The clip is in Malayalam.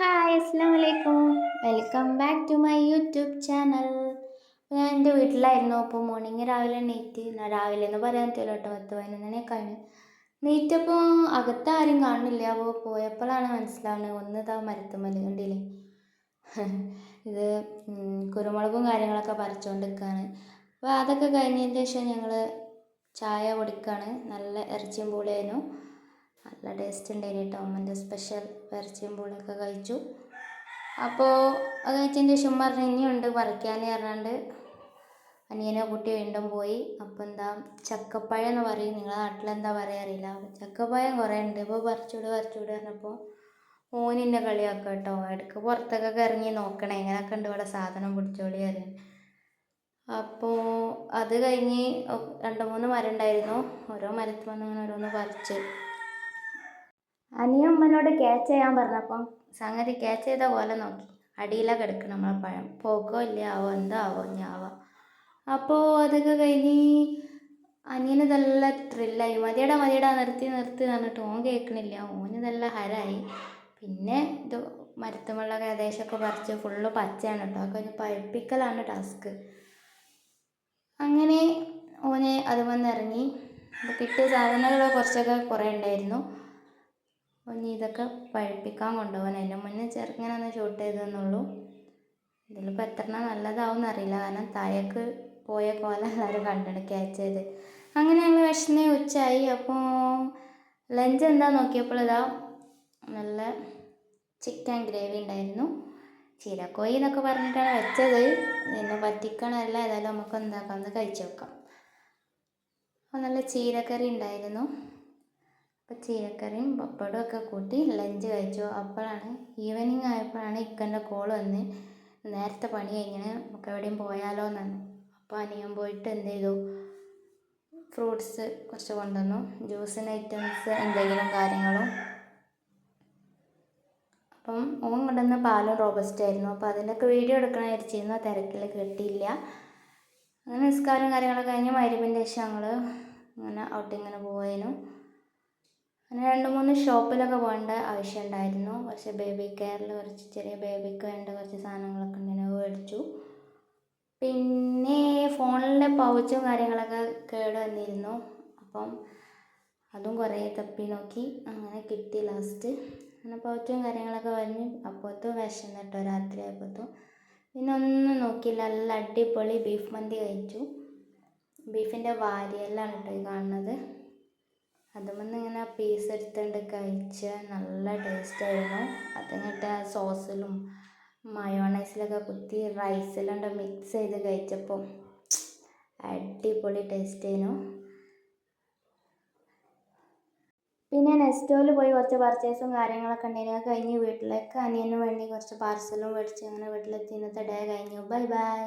ഹായ് അസ്സാം വലൈക്കും. Welcome back to my YouTube channel. ഞാൻ എൻ്റെ വീട്ടിലായിരുന്നു. അപ്പോൾ മോർണിംഗ് രാവിലെ എണീറ്റ്, രാവിലെ എന്ന് പറയാൻ പറ്റില്ല കേട്ടോ, 10-11 നീറ്റപ്പോൾ അകത്ത് ആരും കാണുന്നില്ല. അപ്പോൾ പോയപ്പോഴാണ് മനസ്സിലാവുന്നത്, ഒന്നിതാ മരത്തുമ്മൽ കണ്ടില്ലേ. ഇത് കുരുമുളകും കാര്യങ്ങളൊക്കെ പറിച്ചുകൊണ്ട് നിൽക്കുകയാണ്. അപ്പോൾ അതൊക്കെ കഴിഞ്ഞതിന് ശേഷം ഞങ്ങൾ ചായ കുടിക്കുകയാണ്. നല്ല ഇറച്ചിയും പൂളിയായിരുന്നു, നല്ല ടേസ്റ്റ് ഉണ്ടായിരുന്നു കേട്ടോ. അമ്മൻ്റെ സ്പെഷ്യൽ ഇറച്ചിയും പൂളിയൊക്കെ കഴിച്ചു. അപ്പോൾ അത് കഴിച്ചതിൻ്റെ ശേഷം പറഞ്ഞു ഇനിയുണ്ട് പറിക്കാൻ പറഞ്ഞാണ്ട് അനിയനോ കുട്ടി വീണ്ടും പോയി. അപ്പോൾ എന്താ ചക്കപ്പഴം എന്ന് പറയും, നിങ്ങളുടെ നാട്ടിലെന്താ പറയുക അറിയില്ല. ചക്കപ്പഴം കുറേ ഉണ്ട്, ഇപ്പോൾ പറിച്ചൂട് പറഞ്ഞപ്പോൾ ഓനിൻ്റെ കളിയാക്കുക കേട്ടോ. ഇടയ്ക്ക് പുറത്തൊക്കെ ഇറങ്ങി നോക്കണേ എങ്ങനെയൊക്കെ ഉണ്ട് ഇവിടെ സാധനം പിടിച്ചോളി അറിയാൻ. അപ്പോൾ അത് കഴിഞ്ഞ് 2-3 മരം ഉണ്ടായിരുന്നു. ഓരോ മരത്തിൽ വന്ന് ഇങ്ങനെ ഓരോന്ന് പറിച്ച് അനിയൻ അമ്മനോട് ക്യാച്ച് ചെയ്യാൻ പറഞ്ഞപ്പം സംഗതി ക്യാച്ച് ചെയ്ത പോലെ നോക്കി അടിയിലൊക്കെ എടുക്കണം നമ്മളെ പഴം. പോക്കോ ഇല്ല ആവോ എന്തോ ആവോ ഞാവോ. അപ്പോൾ അതൊക്കെ കഴിഞ്ഞ് അനിയന് നല്ല ത്രില്ലായി. മതിയടാ നിർത്തി പറഞ്ഞിട്ട് ഓൻ കേൾക്കണില്ല. ഓന് നല്ല ഹരായി. പിന്നെ ഇത് മരത്തുമുള്ളൊക്കെ ഏകദേശമൊക്കെ പറിച്ച് ഫുള്ള് പച്ചയാണ് കേട്ടോ. അതൊക്കെ ഒന്ന് പഴുപ്പിക്കലാണ് ടാസ്ക്. അങ്ങനെ ഓന് അത് വന്നിറങ്ങി. അപ്പോൾ കിട്ടിയ സാധനങ്ങൾ കുറേ ഉണ്ടായിരുന്നു. ഇനി ഇതൊക്കെ പഴുപ്പിക്കാൻ കൊണ്ടുപോകാൻ അതിൻ്റെ മുന്നേ ചെറുങ്ങനെ ഒന്ന് ഷൂട്ട് ചെയ്തെന്നുള്ളൂ. ഇതിലിപ്പോൾ എത്രണ്ണം നല്ലതാവും എന്നറിയില്ല, കാരണം താഴേക്ക് പോയ കോല എല്ലാവരും കണ്ടിട്ട് ക്യാച്ച് ചെയ്ത്. അങ്ങനെ ഞങ്ങൾ വിശന്ന് ഉച്ചയായി. അപ്പോൾ ലഞ്ച് എന്താ നോക്കിയപ്പോൾ ഇതാ നല്ല ചിക്കൻ ഗ്രേവി ഉണ്ടായിരുന്നു. ചീരക്കോഴി എന്നൊക്കെ പറഞ്ഞിട്ടാണ് വെച്ചത്, പിന്നെ പറ്റിക്കണമല്ല. ഏതായാലും നമുക്ക് എന്താക്കാം, ഒന്ന് കഴിച്ച് നോക്കാം. അപ്പോൾ നല്ല ചീരക്കറി ഉണ്ടായിരുന്നു. അപ്പോൾ ചീരക്കറിയും പപ്പടവും ഒക്കെ കൂട്ടി ലഞ്ച് കഴിച്ചു. അപ്പോഴാണ് ഈവനിങ് ആയപ്പോഴാണ് ഇക്കൻ്റെ കോൾ വന്ന്, നേരത്തെ പണി കഴിഞ്ഞാൽ നമുക്ക് എവിടെയും പോയാലോ എന്നാണ്. അപ്പോൾ അനിയൻ പോയിട്ട് എന്ത് ചെയ്തു, ഫ്രൂട്ട്സ് കുറച്ച് കൊണ്ടുവന്നു, ജ്യൂസിന് ഐറ്റംസ് എന്തെങ്കിലും കാര്യങ്ങളും. അപ്പം ഓൻ കൊണ്ടുവന്ന പാലും റോബസ്റ്റ് ആയിരുന്നു. അപ്പോൾ അതിൻ്റെയൊക്കെ വീഡിയോ എടുക്കണം വിചാരിച്ചിരുന്നു, തിരക്കിൽ കിട്ടിയില്ല. അങ്ങനെ നിസ്കാരം കാര്യങ്ങളൊക്കെ കഴിഞ്ഞ് മഗ്‌രിബിൻ്റെ ശേഷം ഞങ്ങൾ ഇങ്ങനെ ഔട്ടിങ്ങിന് പോവായിരുന്നു. അങ്ങനെ 2-3 ഷോപ്പിലൊക്കെ പോകേണ്ട ആവശ്യം ഉണ്ടായിരുന്നു. പക്ഷേ ബേബി കെയറിൽ കുറച്ച് ചെറിയ ബേബിക്ക് വേണ്ട കുറച്ച് സാധനങ്ങളൊക്കെ ഉണ്ടെങ്കിൽ മേടിച്ചു. പിന്നെ ഫോണിലെ പൗച്ചും കാര്യങ്ങളൊക്കെ കേട് വന്നിരുന്നു. അപ്പം അതും കുറേ തപ്പി നോക്കി, അങ്ങനെ കിട്ടി ലാസ്റ്റ്. അങ്ങനെ പൗച്ചും കാര്യങ്ങളൊക്കെ വന്ന് അപ്പോഴത്തും വിശന്നിട്ടോ രാത്രി ആയപ്പോഴത്തും. പിന്നെ ഒന്നും നോക്കിയില്ല, നല്ല അടിപൊളി ബീഫ് മന്തി കഴിച്ചു. ബീഫിൻ്റെ വാരിയെല്ലാണ് കേട്ടോ ഈ കാണുന്നത്. അതുമെന്ന് ഇങ്ങനെ പീസ് എടുത്തുകൊണ്ട് കഴിച്ച് നല്ല ടേസ്റ്റായിരുന്നു. അതിങ്ങിട്ട് സോസിലും മയോണൈസിലൊക്കെ കുത്തി റൈസിലുണ്ട് മിക്സ് ചെയ്ത് കഴിച്ചപ്പോൾ അടിപൊളി ടേസ്റ്റ് ആയിരുന്നു. പിന്നെ നെസ്റ്റോയിൽ പോയി കുറച്ച് പർച്ചേസും കാര്യങ്ങളൊക്കെ ഉണ്ടായിരുന്നു. കഴിഞ്ഞ് വീട്ടിലേക്ക് അനിയന് വേണ്ടി കുറച്ച് പാർസലും മേടിച്ച് അങ്ങനെ വീട്ടിലെത്തി. ഇന്നത്തെ ഡേ കഴിഞ്ഞു. Bye bye.